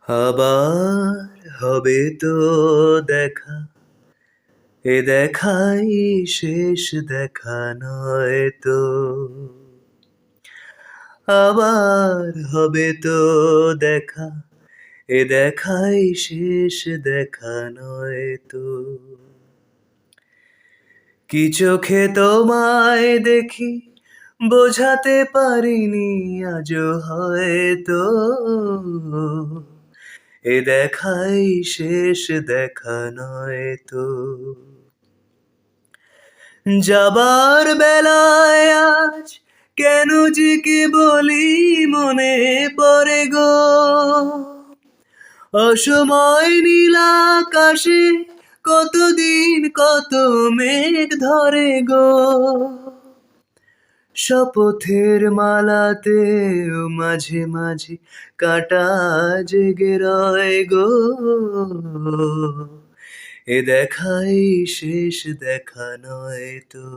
আবার হবে তো দেখা, এ দেখাই শেষ দেখা নয় তো। আবার হবে তো দেখা, এ দেখাই শেষ দেখা নয় তো। কি চোখে তোমায় দেখি বোঝাতে পারিনি আজও হয়তো, এ দেখাই শেষ দেখা নয় তো। যাবার বেলায় আজ কেন যে কি বলি মনে পড়ে গো, অসময় নীল আকাশে কতদিন কত মেঘ ধরে গো। শপথের মালাতে মাঝে মাঝে কাঁটা জেগে রয় গো, এ দেখাই শেষ দেখা নয় তো।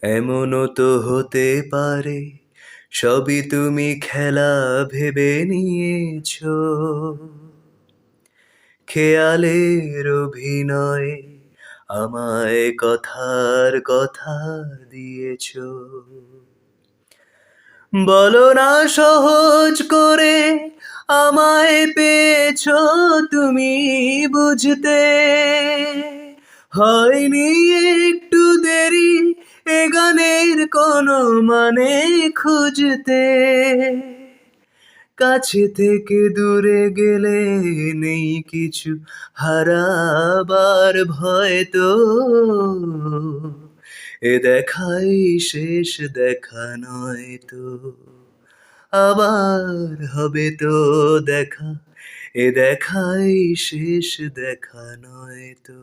এমনও তো হতে পারে সবই তুমি খেলা ভেবে নিয়েছো, খেয়ালের অভিনয়ে আমায় কথার কথা দিয়েছো। বলো না সহজ করে আমায় পেয়েছো তুমি বুঝতে, হয়নি একটু দেরি এ গানের কোনো মানে খুঁজতে। কাছে থেকে দূরে গেলে নেই কিছু হারাবার ভয় তো, এ দেখাই শেষ দেখা নয় তো। আবার হবে তো দেখা, এ দেখাই শেষ দেখা নয় তো।